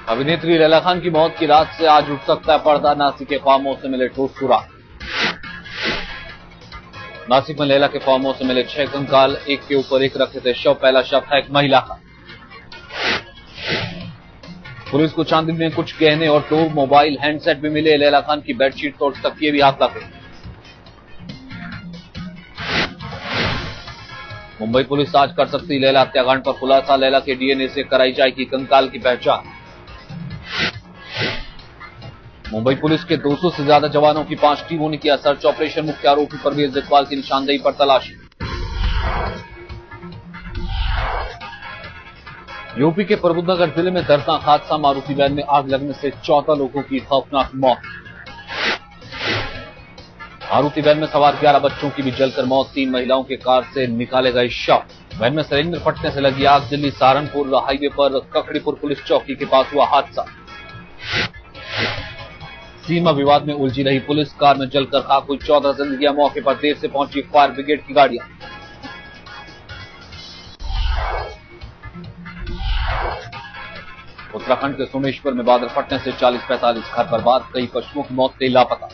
अभिनेत्री लैला खान की मौत की रात से आज उठ सकता है पर्दा। नासिक के फार्म हाउस से मिले ठोस सुराग। नासिक में लैला के फार्म हाउस से मिले 6 कंकाल, एक के ऊपर एक रखे थे शव। पहला शव था एक महिला का। पुलिस को चांदी में कुछ गहने और 2 मोबाइल हैंडसेट भी मिले। लैला खान की बेडशीट और तकिए भी हाथ लगे। मुंबई पुलिस आज कर सकती लैला हत्याकांड पर खुलासा। लैला के डीएनए से कराई जाएगी कंकाल की पहचान। मुंबई पुलिस के 200 से ज्यादा जवानों की 5 टीमों ने किया सर्च ऑपरेशन। मुख्य आरोपी परवेज इकबाल की निशानदेही पर तलाशी। यूपी के प्रबुद्धनगर जिले में दर्दनाक हादसा। मारुति वैन में आग लगने से 14 लोगों की खौफनाक मौत। मारुति वैन में सवार 11 बच्चों की भी जलकर मौत। 3 महिलाओं के कार से निकाले गए शव। वैन में सिलेंडर फटने से लगी आग। दिल्ली सहारनपुर हाईवे पर ककड़ीपुर पुलिस चौकी के पास हुआ हादसा। सीमा विवाद में उलझी रही पुलिस। कार में जलकर खाक हुई 14 जिंदगियां। मौके पर देर से पहुंची फायर ब्रिगेड की गाड़ियां। उत्तराखंड के सोमेश्वर में बादल फटने से 40-45 घर बर्बाद। कई पशुओं की मौत, कई लापता।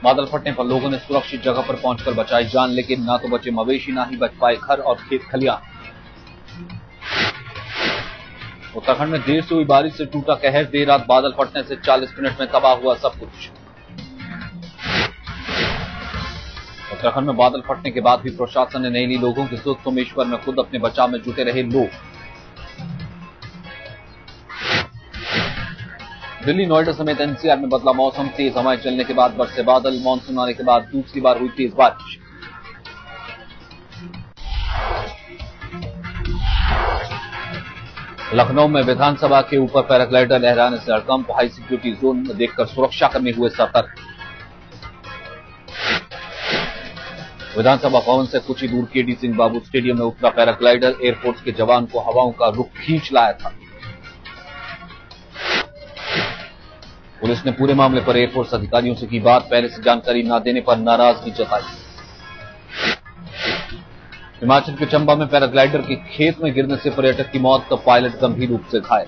बादल फटने पर लोगों ने सुरक्षित जगह पर पहुंचकर बचाई जान, लेकिन ना तो बचे मवेशी, ना ही बच पाए घर और खेत खलियान। उत्तराखंड में देर से हुई बारिश से टूटा कहर। देर रात बादल फटने से 40 मिनट में तबाह हुआ सब कुछ। उत्तराखंड में बादल फटने के बाद भी प्रशासन ने नहीं ली लोगों की सुध। सोमेश्वर में खुद अपने बचाव में जुटे रहे लोग। दिल्ली, नोएडा समेत एनसीआर में बदला मौसम। तेज हवाएं चलने के बाद बरसे बादल। मानसून आने के बाद दूसरी बार हुई तेज बारिश। लखनऊ में विधानसभा के ऊपर पैराग्लाइडर लहराने से हड़कंप। हाई सिक्योरिटी जोन में देखकर सुरक्षाकर्मी हुए सतर्क। विधानसभा भवन से कुछ ही दूर केडी सिंह बाबू स्टेडियम में उतरा पैराग्लाइडर। एयरफोर्स के जवान को हवाओं का रुख खींच लाया था। पुलिस ने पूरे मामले पर एयरफोर्स अधिकारियों से की बात। पहले से जानकारी न देने पर नाराजगी जताई। हिमाचल के चंबा में पैराग्लाइडर के खेत में गिरने से पर्यटक की मौत। तो पायलट गंभीर रूप से घायल।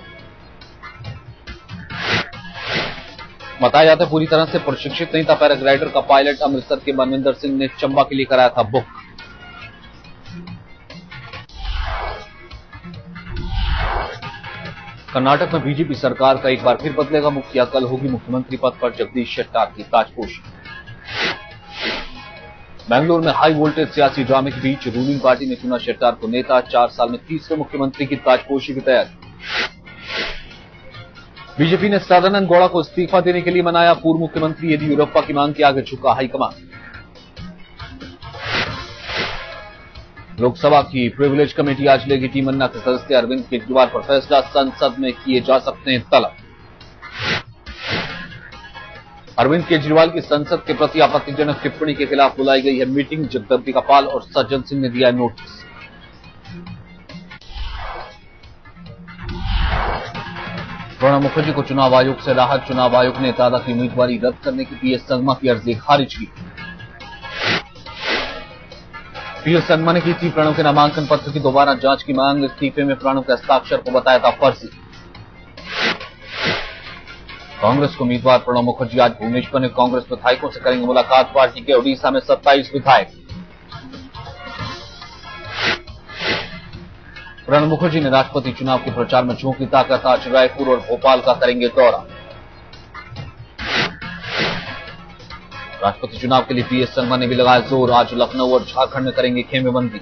बताया जाता है पूरी तरह से प्रशिक्षित नहीं था पैराग्लाइडर का पायलट। अमृतसर के मनविंदर सिंह ने चंबा के लिए कराया था बुक। कर्नाटक में बीजेपी सरकार का एक बार फिर बदलेगा मुखिया। कल होगी मुख्यमंत्री पद पर जगदीश शेट्टार की ताजपोशी। बेंगलुरु में हाई वोल्टेज सियासी ड्रामे के बीच रूलिंग पार्टी ने चुना शेट्टार को नेता। 4 साल में तीसरे मुख्यमंत्री की ताजपोशी की तैयारी। बीजेपी ने सदानंद गौड़ा को इस्तीफा देने के लिए मनाया। पूर्व मुख्यमंत्री येदियुरप्पा की मांग के आगे झुका हाईकमान। लोकसभा की प्रिविलेज कमेटी आज लेगी टीम अन्ना के सदस्य अरविंद केजरीवाल पर फैसला। संसद में किए जा सकते हैं तलब। अरविंद केजरीवाल की संसद के प्रति आपत्तिजनक टिप्पणी के खिलाफ बुलाई गई है मीटिंग। जगदम्बिका पाल और सज्जन सिंह ने दिया नोटिस। प्रणब मुखर्जी को चुनाव आयोग से राहत। चुनाव आयोग ने दादा की उम्मीदवारी रद्द करने की पीएस संगमा की अर्जी खारिज की। पीएस संगमा ने की थी प्रणब के नामांकन पत्र की दोबारा जांच की मांग। इस्तीफे में प्रणब के हस्ताक्षर को बताया था फर्जी। कांग्रेस को उम्मीदवार प्रणब मुखर्जी आज भुवनेश्वर में कांग्रेस विधायकों से करेंगे मुलाकात। पार्टी के ओडिशा में 27 विधायक। प्रणब मुखर्जी ने राष्ट्रपति चुनाव के प्रचार में झोंकी ताकत। आज रायपुर और भोपाल का करेंगे दौरा। राष्ट्रपति चुनाव के लिए पीएस संगमा ने भी लगाया जोर। आज लखनऊ और झारखंड में करेंगे खेमेबंदी।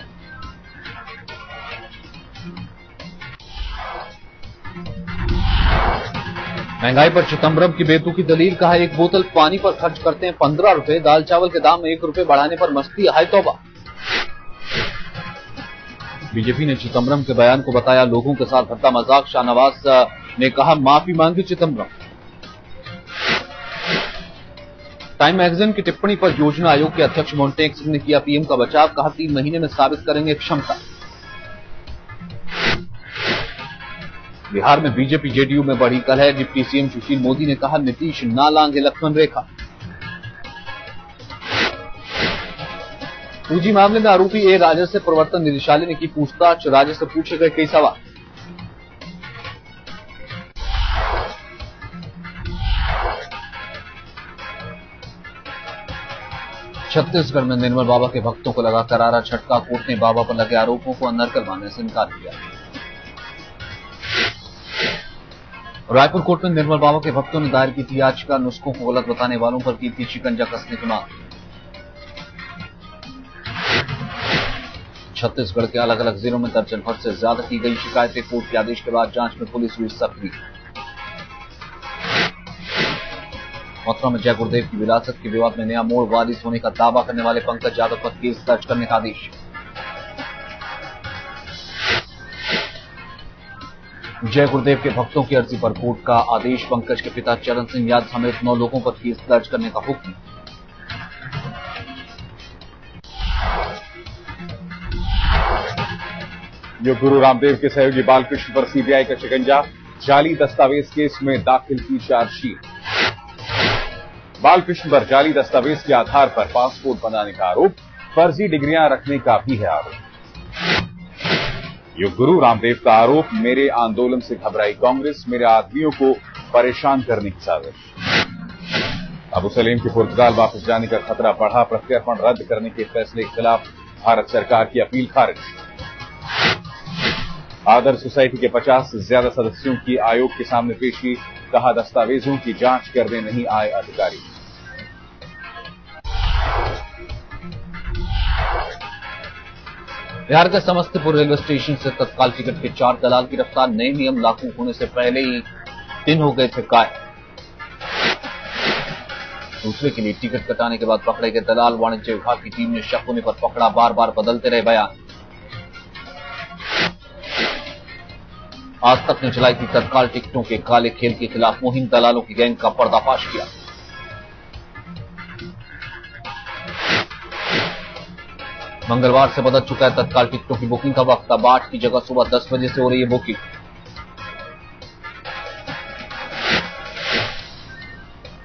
महंगाई पर चिदंबरम की बेतुकी दलील। कहा एक बोतल पानी पर खर्च करते हैं 15 रुपए। दाल चावल के दाम में 1 रुपए बढ़ाने पर मस्ती। हाय तौबा। बीजेपी ने चिदंबरम के बयान को बताया लोगों के साथ भद्दा मजाक। शाहनवाज ने कहा माफी मांगी चिदंबरम। टाइम मैगजीन की टिप्पणी पर योजना आयोग के अध्यक्ष मोन्टेक सिंह ने किया पीएम का बचाव। कहा 3 महीने में साबित करेंगे क्षमता। बिहार में बीजेपी जेडीयू में बढ़ी कलह। डिप्टी सीएम सुशील मोदी ने कहा नीतीश ना लांघे लक्ष्मण रेखा। 2G मामले में आरोपी ए राजद से प्रवर्तन निदेशालय ने की पूछताछ। राजद से पूछे गए कई सवाल। छत्तीसगढ़ में निर्मल बाबा के भक्तों को लगा करारा झटका। कोर्ट ने बाबा पर लगे आरोपों को अनर्गल मानने से इनकार किया। रायपुर कोर्ट में निर्मल बाबा के भक्तों ने दायर की थी याचिका। नुस्खों को गलत बताने वालों पर की थी शिकंजा कसने की मांग। छत्तीसगढ़ के अलग अलग जिलों में दर्जन भर से ज्यादा की गई शिकायतें। कोर्ट के आदेश के बाद जांच में पुलिस हुई सक्रिय। मथुरा में जय गुरुदेव की विरासत के विवाद में नया मोड़। वारिस होने का दावा करने वाले पंकज यादव पर केस दर्ज करने का आदेश। जय गुरुदेव के भक्तों की अर्जी पर कोर्ट का आदेश। पंकज के पिता चरण सिंह यादव समेत 9 लोगों पर केस दर्ज करने का हुक्म। योग गुरु रामदेव के सहयोगी बालकृष्ण पर सीबीआई का शिकंजा। जाली दस्तावेज केस में दाखिल की चार्जशीट। बालकृष्ण पर जाली दस्तावेज के आधार पर पासपोर्ट बनाने का आरोप, फर्जी डिग्रियां रखने का भी है आरोप। योग गुरु रामदेव का आरोप, मेरे आंदोलन से घबराई कांग्रेस, मेरे आदमियों को परेशान करने की साजिश। अबू सलीम के पुर्तगाल वापस जाने का खतरा बढ़ा। प्रत्यर्पण रद्द करने के फैसले के खिलाफ भारत सरकार की अपील खारिज। आदर्श सोसाइटी के 50 से ज्यादा सदस्यों की आयोग के सामने पेशी। कहा, दस्तावेजों की जांच करने नहीं आए अधिकारी। बिहार के समस्तीपुर रेलवे स्टेशन से तत्काल टिकट के 4 दलाल गिरफ्तार। नए नियम लागू होने से पहले ही 3 हो गए थे कायम। दूसरे के लिए टिकट कटाने के बाद पकड़े गए दलाल। वाणिज्य विभाग की टीम ने शक होने पर पकड़ा। बार बार बदलते रहे बयान। आज तक ने चलाई थी तत्काल टिकटों के काले खेल के खिलाफ मुहिम। दलालों की गैंग का पर्दाफाश किया। मंगलवार से बदल चुका है तत्काल टिकटों की बुकिंग का वक्त। अब 8 की जगह सुबह 10 बजे से हो रही है बुकिंग।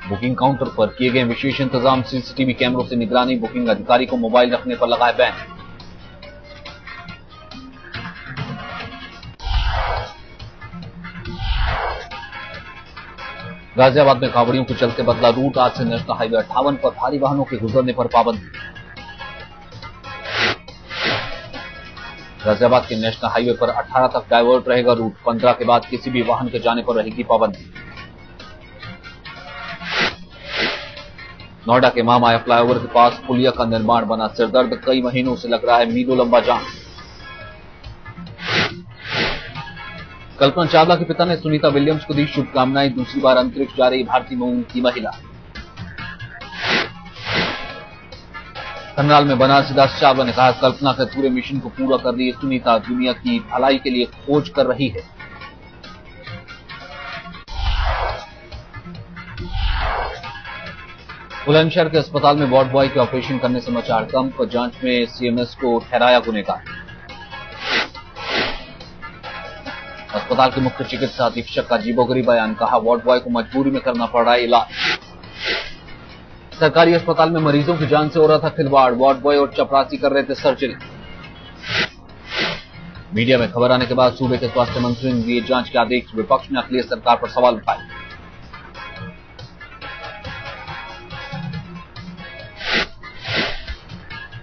बुकिंग काउंटर पर किए गए विशेष इंतजाम। सीसीटीवी कैमरों से निगरानी। बुकिंग अधिकारी को मोबाइल रखने पर लगाए बैन। गाजियाबाद में कांवड़ियों के चलते बदला रूट। आज से नेशनल हाईवे 58 पर भारी वाहनों के गुजरने पर पाबंदी। गाजियाबाद के नेशनल हाईवे पर 18 तक डायवर्ट रहेगा रूट। 15 के बाद किसी भी वाहन के जाने पर रहेगी पाबंदी। नोएडा के महामाया फ्लाईओवर के पास पुलिया का निर्माण बना सिरदर्द। कई महीनों से लग रहा है मीलों लंबा जाम। कल्पना चावला के पिता ने सुनीता विलियम्स को दी शुभकामनाएं। दूसरी बार अंतरिक्ष जा रही भारतीय मून की महिला। करनाल में बनारसी दास चावला ने कहा, कल्पना के पूरे मिशन को पूरा कर रही है सुनीता। दुनिया की भलाई के लिए खोज कर रही है। बुलंदशहर के अस्पताल में वार्ड बॉय के ऑपरेशन करने से मचा हड़कंप। जांच में सीएमएस को ठहराया गुनहगार। अस्पताल के मुख्य चिकित्सा अधीक्षक का अजीबोगरीब बयान। कहा, वार्ड बॉय को मजबूरी में करना पड़ रहा है इलाज। सरकारी अस्पताल में मरीजों की जान से हो रहा था खिलवाड़। वार्ड बॉय और चपरासी कर रहे थे सर्जरी। मीडिया में खबर आने के बाद सूबे के स्वास्थ्य मंत्री ने दिए जांच के आदेश। विपक्ष ने अखिलेश सरकार पर सवाल उठाए।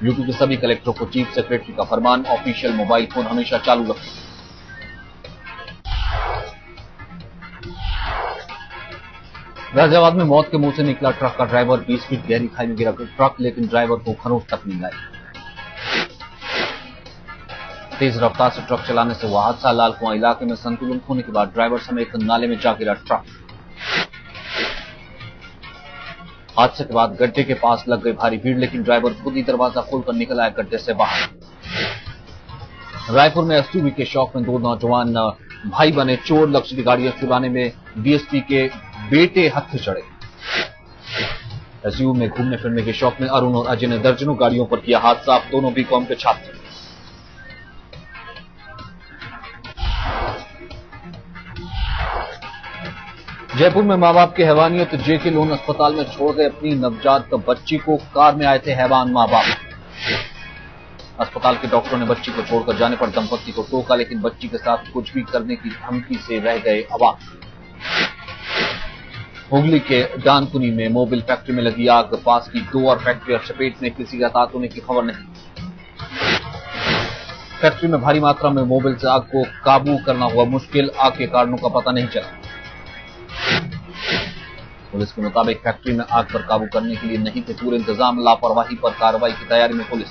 यूपी के सभी कलेक्टरों को चीफ सेक्रेटरी का फरमान। ऑफिशियल मोबाइल फोन हमेशा चालू रखें। गाजियाबाद में मौत के मुंह से निकला ट्रक का ड्राइवर। 20 फीट गहरी खाई में गिरा ट्रक, लेकिन ड्राइवर को खरोच तक नहीं आई। तेज रफ्तार से ट्रक चलाने से हुआ हादसा। लालकुआं इलाके में संतुलन खोने के बाद ड्राइवर समेत नाले में जा गिरा ट्रक। हादसे के बाद गड्ढे के पास लग गई भारी भीड़, लेकिन ड्राइवर खुद ही दरवाजा खोलकर निकल आया गड्ढे से बाहर। रायपुर में एसयूवी के शौक में 2 नौजवान भाई बने चोर। लग्जरी गाड़ियां चुराने में डीएसपी के बेटे हत्थे चढ़े। एसयूवी में घूमने फिरने के शौक में अरुण और अजय ने दर्जनों गाड़ियों पर किया हादसा। अब दोनों बीकॉम के छात्र। जयपुर में मां बाप की हैवानियत। जेके लोन अस्पताल में छोड़ गए अपनी नवजात बच्ची को। कार में आए थे हैवान मां बाप। अस्पताल के डॉक्टरों ने बच्ची को छोड़कर जाने पर दंपत्ति को टोका, लेकिन बच्ची के साथ कुछ भी करने की धमकी से रह गए अवाक। हुगली के डानकुनी में मोबिल फैक्ट्री में लगी आग, पास की 2 और फैक्ट्री चपेट में, किसी का हताहत होने की खबर नहीं। फैक्ट्री में भारी मात्रा में मोबिल से आग को काबू करना हुआ मुश्किल, आग के कारणों का पता नहीं चला। पुलिस के मुताबिक फैक्ट्री में आग पर काबू करने के लिए नहीं थे पूरे इंतजाम, लापरवाही पर कार्रवाई की तैयारी में पुलिस।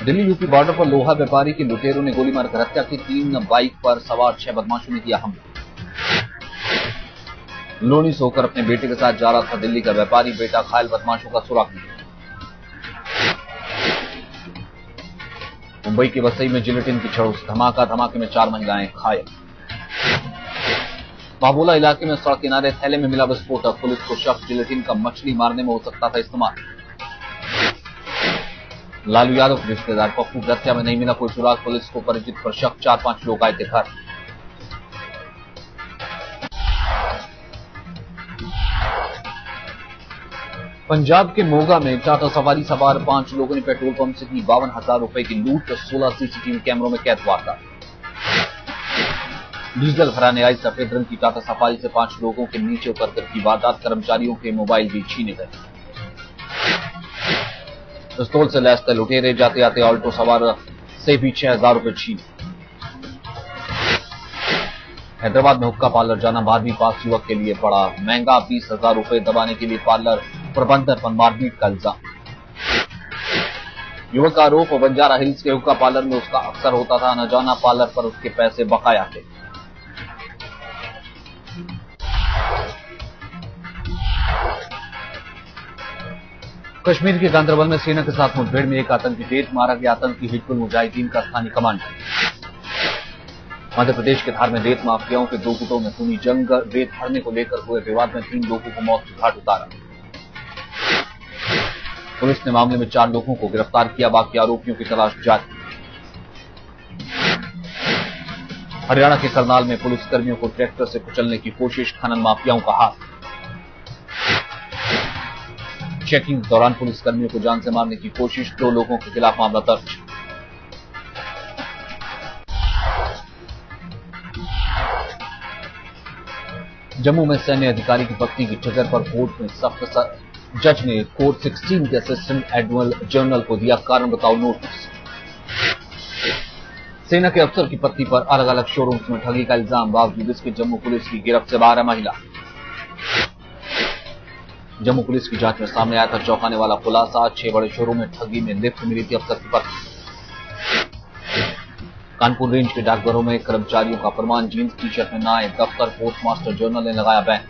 दिल्ली यूपी बॉर्डर पर लोहा व्यापारी की लुटेरों ने गोली मारकर हत्या की, 3 बाइक पर सवार 6 बदमाशों ने किया हमला। लोनी से होकर अपने बेटे के साथ जा रहा था दिल्ली का व्यापारी, बेटा घायल, बदमाशों का सुराग नहीं। मुंबई के वसई में जिलेटिन की छड़ोस, धमाका, धमाके में 4 महिलाएं घायल। बाबोला इलाके में सड़क किनारे थैले में मिला विस्फोटक, पुलिस को शक जिलेटिन का मछली मारने में हो सकता था इस्तेमाल। लालू यादव के रिश्तेदार पप्पू की हत्या में नहीं मिला कोई सुराग, पुलिस को परिचित पर शक, 4-5 लोग आए थे घर। पंजाब के मोगा में टाटा सवारी सवार 5 लोगों ने पेट्रोल पंप से की 52,000 रुपए की लूट, 16 सीसीटीवी कैमरों में कैद वारदात। डीजल भराने आई सफेद रंग की टाटा सफारी से 5 लोगों के नीचे उतरकर की वारदात, कर्मचारियों के मोबाइल भी छीने गए। पिस्तौल से लैस थे लुटेरे, जाते आते ऑल्टो सवार से भी 6,000 रुपए छीने। हैदराबाद में हुक्का पार्लर जाना 12वीं पास युवक के लिए पड़ा महंगा, 20,000 रुपए दबाने के लिए पार्लर प्रबंधक पर मारपीट का इल्जाम। युवक का आरोप, बंजारा हिल्स के हुक्का पार्लर में उसका अक्सर होता था, न जाना पार्लर पर उसके पैसे बकाया थे। कश्मीर के गांदरबल में सेना के साथ मुठभेड़ में एक आतंकी ढेर मारा गया, आतंकी हिजबुल मुजाहिदीन का स्थानीय कमांडर। मध्य प्रदेश के धार में रेत माफियाओं के 2 गुटों में खूनी जंग, रेत भरने को लेकर हुए विवाद में 3 लोगों को मौत के घाट उतारा। पुलिस ने मामले में 4 लोगों को गिरफ्तार किया, बाकी आरोपियों की तलाश जारी। हरियाणा के करनाल में पुलिसकर्मियों को ट्रैक्टर से कुचलने की कोशिश, खनन माफियाओं का हाथ। चेकिंग के दौरान पुलिसकर्मियों को जान से मारने की कोशिश, 2 लोगों के खिलाफ मामला दर्ज। जम्मू में सैन्य अधिकारी की पत्नी की ठिगर पर कोर्ट में सख्त, जज ने कोर्ट 16 के असिस्टेंट एडमिरल जनरल को दिया कारण बताओ नोटिस। सेना के अफसर की पत्नी पर अलग अलग शोरूम्स में ठगी का इल्जाम, बावजूद इसके जम्मू पुलिस की गिरफ्त से 12 महिला। जम्मू पुलिस की जांच में सामने आया था चौंकाने वाला खुलासा, 6 बड़े शोरूम में ठगी में लिप्त मिली थी अफसर की पत्नी। कानपुर रेंज के डाकघरों में कर्मचारियों का फरमान, जींस टी शर्ट में न आए दफ्तर, पोस्टमास्टर जनरल ने लगाया बैन।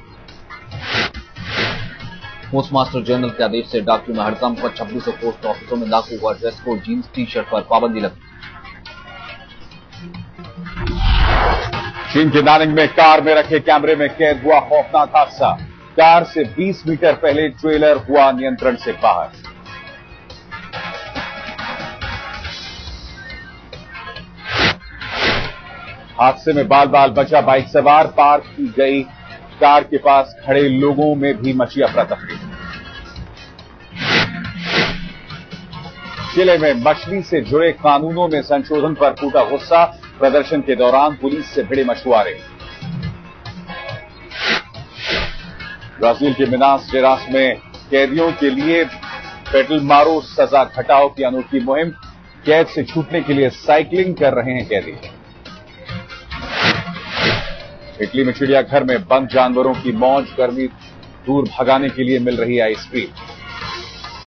पोस्टमास्टर जनरल के आदेश से डाकियों में हड़कंप, 2600 पोस्ट ऑफिसों में लागू हुआ dress code, jeans T shirt पर पाबंदी लगी। चीन के नानिंग में कार में रखे कैमरे में कैद हुआ खौफनाक हादसा, कार से 20 मीटर पहले ट्रेलर हुआ नियंत्रण से बाहर। हादसे में बाल बाल बचा बाइक सवार, पार्क की गई कार के पास खड़े लोगों में भी मची अफरा-तफरी। जिले में मछली से जुड़े कानूनों में संशोधन पर फूटा गुस्सा, प्रदर्शन के दौरान पुलिस से भिड़े मछुआरे। ब्राजील के मिनास जेरास में कैदियों के लिए पेडल मारो सजा घटाओ की अनोखी मुहिम, कैद से छूटने के लिए साइकिलिंग कर रहे हैं कैदी। इटली में चिड़ियाघर में बंद जानवरों की मौज, गर्मी दूर भगाने के लिए मिल रही आइसक्रीम।